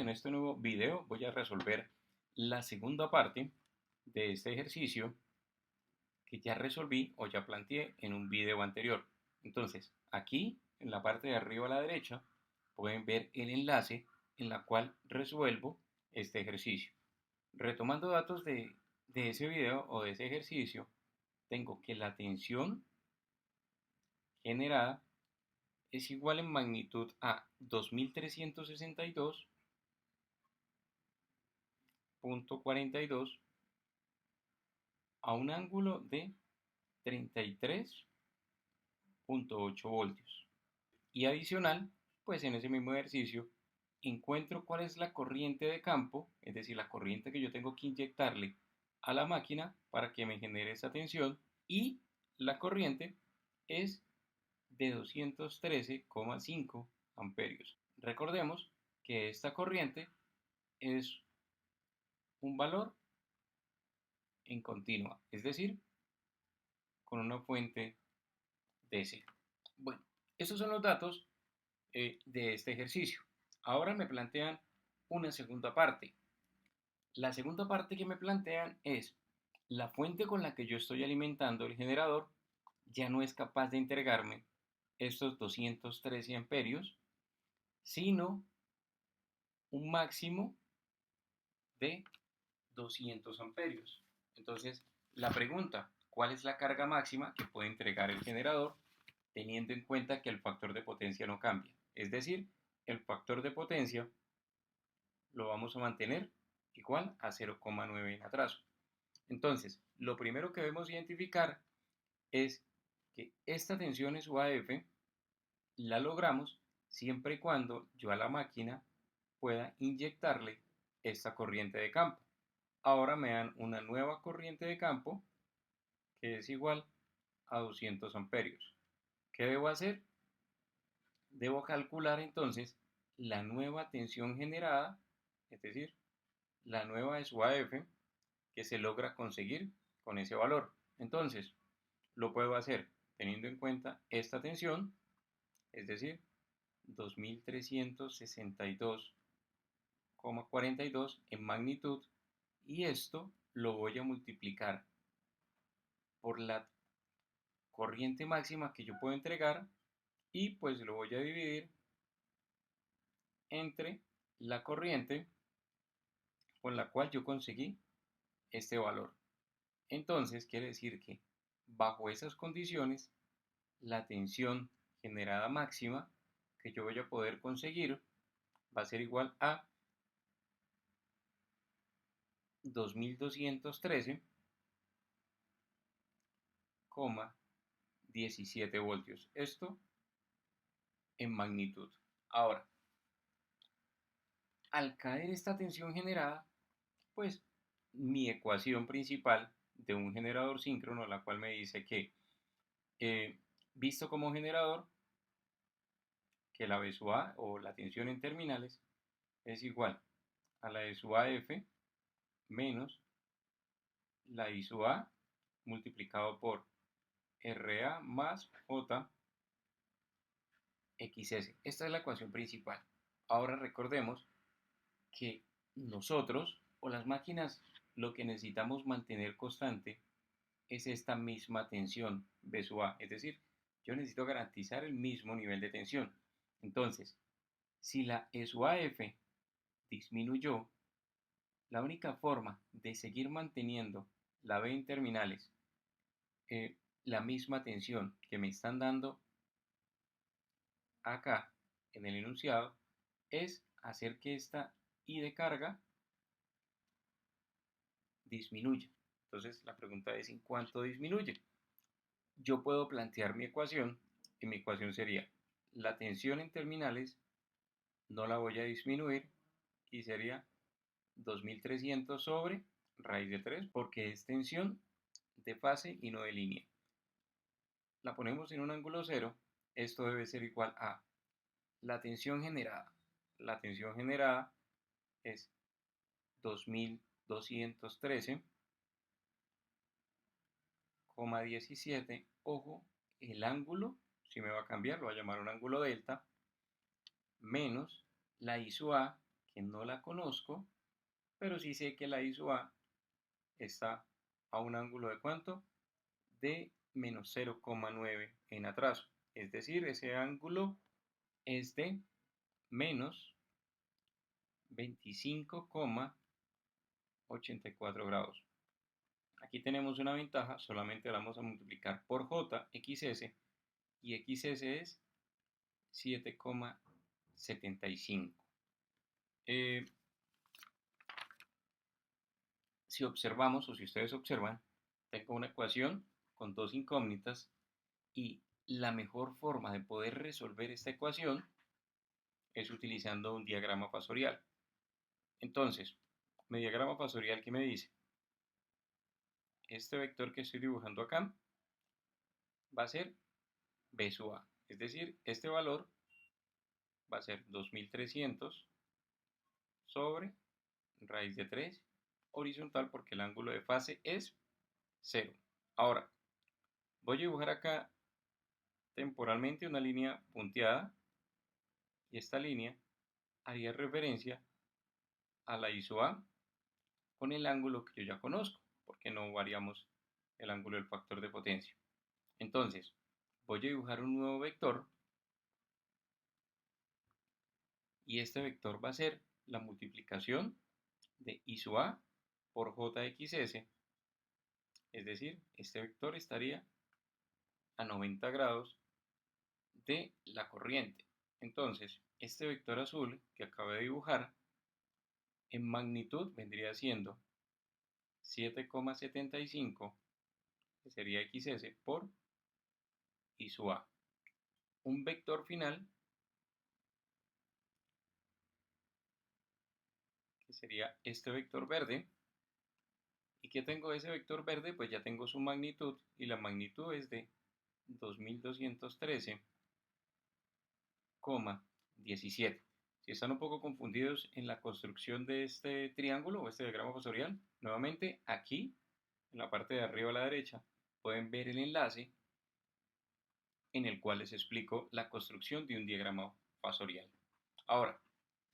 en este nuevo video voy a resolver la segunda parte de este ejercicio que ya resolví o ya planteé en un video anterior. Entonces, aquí en la parte de arriba a la derecha pueden ver el enlace en la cual resuelvo este ejercicio. Retomando datos de ese video o de ese ejercicio, tengo que la tensión generada es igual en magnitud a 2362.42 a un ángulo de 33.8 voltios. Y adicional, pues en ese mismo ejercicio encuentro cuál es la corriente de campo, es decir, la corriente que yo tengo que inyectarle a la máquina para que me genere esa tensión, y la corriente es de 213,5 amperios. Recordemos que esta corriente es un valor en continua, es decir, con una fuente DC. Bueno, estos son los datos de este ejercicio. Ahora me plantean una segunda parte. La segunda parte que me plantean es la fuente con la que yo estoy alimentando el generador ya no es capaz de entregarme estos 213 amperios, sino un máximo de 200 amperios. Entonces, la pregunta, ¿cuál es la carga máxima que puede entregar el generador teniendo en cuenta que el factor de potencia no cambia? Es decir, el factor de potencia lo vamos a mantener igual a 0,9 en atraso. Entonces, lo primero que debemos identificar es que esta tensión SUAF la logramos siempre y cuando yo a la máquina pueda inyectarle esta corriente de campo. Ahora me dan una nueva corriente de campo que es igual a 200 amperios. ¿Qué debo hacer? Debo calcular entonces la nueva tensión generada, es decir, la nueva SUAF que se logra conseguir con ese valor. Entonces, lo puedo hacer teniendo en cuenta esta tensión, es decir, 2362,42 en magnitud, y esto lo voy a multiplicar por la corriente máxima que yo puedo entregar y pues lo voy a dividir entre la corriente con la cual yo conseguí este valor. Entonces quiere decir que bajo esas condiciones la tensión generada máxima que yo voy a poder conseguir va a ser igual a 2213,17 voltios. Esto en magnitud. Ahora, al caer esta tensión generada, pues mi ecuación principal de un generador síncrono, la cual me dice que visto como generador, que la V sub A o la tensión en terminales es igual a la de sub AF menos la I sub A multiplicado por RA más J XS. Esta es la ecuación principal. Ahora recordemos que nosotros o las máquinas lo que necesitamos mantener constante es esta misma tensión V sub A. Es decir, yo necesito garantizar el mismo nivel de tensión. Entonces, si la E sub AF disminuyó, la única forma de seguir manteniendo la V en terminales, la misma tensión que me están dando acá en el enunciado, es hacer que esta I de carga disminuya. Entonces la pregunta es ¿en cuánto disminuye? Yo puedo plantear mi ecuación y mi ecuación sería la tensión en terminales no la voy a disminuir y sería 2300 sobre raíz de 3 porque es tensión de fase y no de línea. La ponemos en un ángulo cero, esto debe ser igual a la tensión generada. La tensión generada es 2213,17. Ojo, el ángulo, si me va a cambiar, lo voy a llamar un ángulo delta, menos la I sub A, que no la conozco, pero sí sé que la I sub A está a un ángulo de ¿cuánto? De menos 0,9 en atraso. Es decir, ese ángulo es de menos 25,84 grados. Aquí tenemos una ventaja, solamente la vamos a multiplicar por J, XS, y XS es 7,75. Si observamos, o si ustedes observan, tengo una ecuación con dos incógnitas y la mejor forma de poder resolver esta ecuación es utilizando un diagrama fasorial. Entonces, mi diagrama fasorial, ¿qué me dice? Este vector que estoy dibujando acá va a ser B sub A. Es decir, este valor va a ser 2300 sobre raíz de 3 horizontal porque el ángulo de fase es 0. Ahora, voy a dibujar acá temporalmente una línea punteada y esta línea haría referencia a la I sub A con el ángulo que yo ya conozco, porque no variamos el ángulo del factor de potencia. Entonces, voy a dibujar un nuevo vector y este vector va a ser la multiplicación de I sub A por JXS, es decir, este vector estaría a 90 grados de la corriente. Entonces, este vector azul que acabo de dibujar en magnitud vendría siendo 7,75, que sería XS por I sub A. Un vector final, que sería este vector verde. ¿Y qué tengo de ese vector verde? Pues ya tengo su magnitud y la magnitud es de 2213,17. Si están un poco confundidos en la construcción de este triángulo o este diagrama fasorial, nuevamente aquí, en la parte de arriba a la derecha, pueden ver el enlace en el cual les explico la construcción de un diagrama fasorial. Ahora,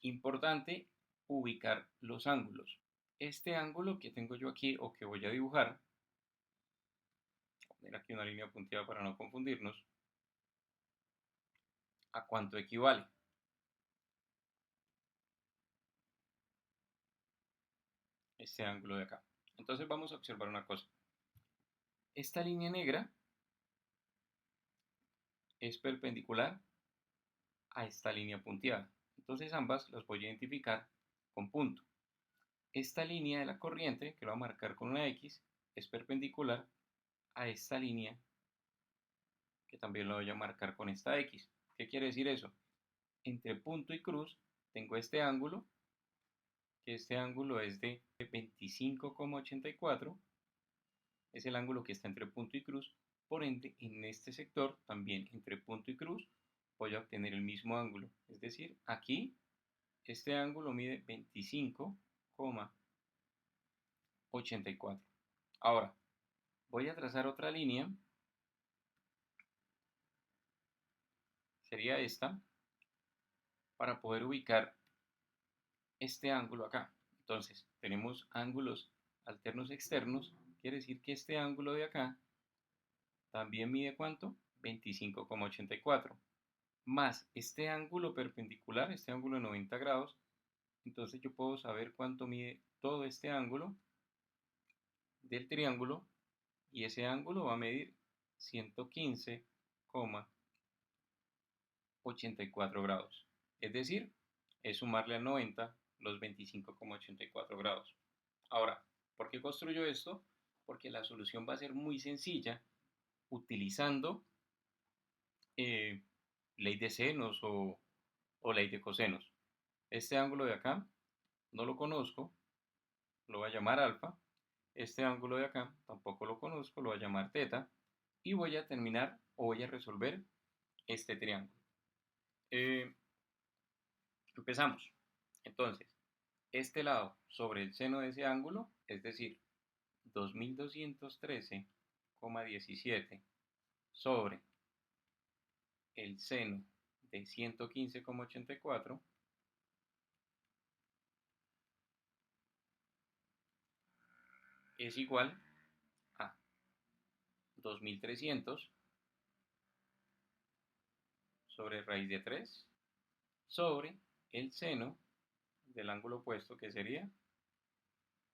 importante ubicar los ángulos. Este ángulo que tengo yo aquí o que voy a dibujar, voy a poner aquí una línea punteada para no confundirnos, ¿a cuánto equivale? Este ángulo de acá. Entonces vamos a observar una cosa. Esta línea negra es perpendicular a esta línea punteada. Entonces ambas las voy a identificar con punto. Esta línea de la corriente, que lo voy a marcar con una X, es perpendicular a esta línea, que también lo voy a marcar con esta X. ¿Qué quiere decir eso? Entre punto y cruz tengo este ángulo, que este ángulo es de 25,84, es el ángulo que está entre punto y cruz. Por ende, en este sector, también entre punto y cruz, voy a obtener el mismo ángulo. Es decir, aquí, este ángulo mide 25,84. Ahora, voy a trazar otra línea, sería esta, para poder ubicar este ángulo acá. Entonces, tenemos ángulos alternos externos, quiere decir que este ángulo de acá también mide ¿cuánto? 25,84. Más este ángulo perpendicular, este ángulo de 90 grados, entonces yo puedo saber cuánto mide todo este ángulo del triángulo y ese ángulo va a medir 115,84 grados. Es decir, es sumarle a 90 los 25,84 grados. Ahora, ¿por qué construyo esto? Porque la solución va a ser muy sencilla utilizando eh, ley de senos o ley de cosenos. Este ángulo de acá no lo conozco, lo voy a llamar alfa. Este ángulo de acá tampoco lo conozco, lo voy a llamar teta. Y voy a terminar o voy a resolver este triángulo. Eh, Empezamos. Entonces, este lado sobre el seno de ese ángulo, es decir, 2213,17 sobre el seno de 115,84, es igual a 2300 sobre raíz de 3 sobre el seno del ángulo opuesto, que sería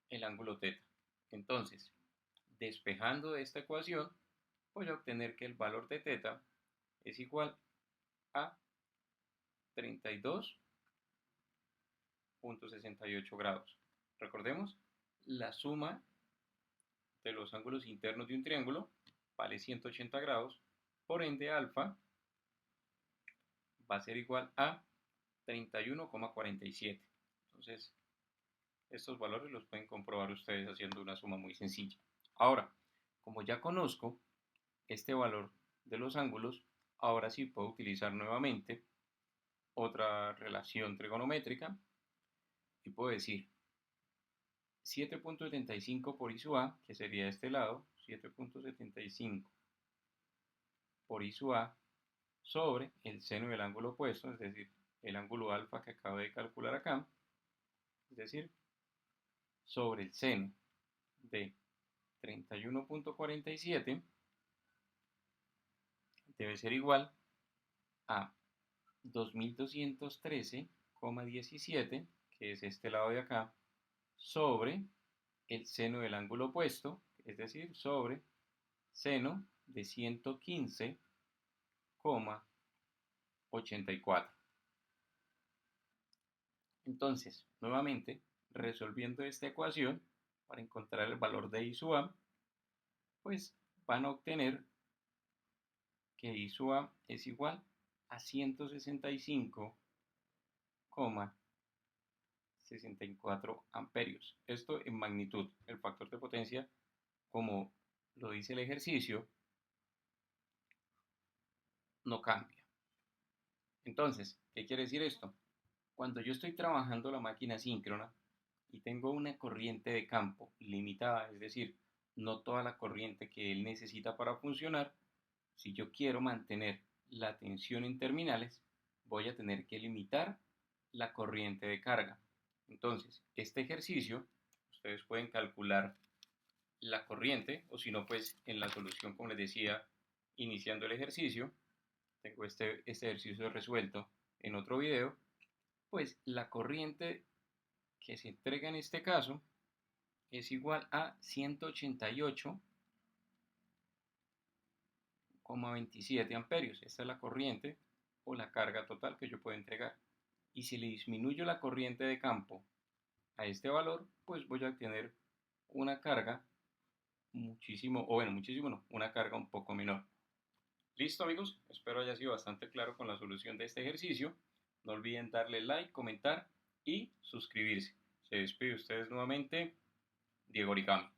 el ángulo teta. Entonces, despejando de esta ecuación, voy a obtener que el valor de teta es igual a 32.68 grados. Recordemos, la suma de los ángulos internos de un triángulo vale 180 grados, por ende alfa va a ser igual a 31,47. Entonces, estos valores los pueden comprobar ustedes haciendo una suma muy sencilla. Ahora, como ya conozco este valor de los ángulos, ahora sí puedo utilizar nuevamente otra relación trigonométrica y puedo decir 7.75 por I sub A, que sería este lado, 7.75 por I sub A sobre el seno del ángulo opuesto, es decir, el ángulo alfa que acabo de calcular acá, es decir, sobre el seno de 31.47 debe ser igual a 2213,17, que es este lado de acá, sobre el seno del ángulo opuesto, es decir, sobre seno de 115,84. Entonces, nuevamente, resolviendo esta ecuación para encontrar el valor de I sub A, pues van a obtener que I sub A es igual a 165,64 amperios. Esto en magnitud. El factor de potencia, como lo dice el ejercicio, no cambia. Entonces, ¿qué quiere decir esto? Cuando yo estoy trabajando la máquina síncrona y tengo una corriente de campo limitada, es decir, no toda la corriente que él necesita para funcionar, si yo quiero mantener la tensión en terminales, voy a tener que limitar la corriente de carga. Entonces, este ejercicio, ustedes pueden calcular la corriente, o si no, pues en la solución, como les decía, iniciando el ejercicio, tengo este ejercicio resuelto en otro video, pues la corriente que se entrega en este caso es igual a 188,27 amperios. Esta es la corriente o la carga total que yo puedo entregar. Y si le disminuyo la corriente de campo a este valor, pues voy a obtener una carga muchísimo, o bueno, muchísimo no, una carga un poco menor. Listo, amigos, espero haya sido bastante claro con la solución de este ejercicio. No olviden darle like, comentar y suscribirse. Se despide ustedes nuevamente, Diego Origami.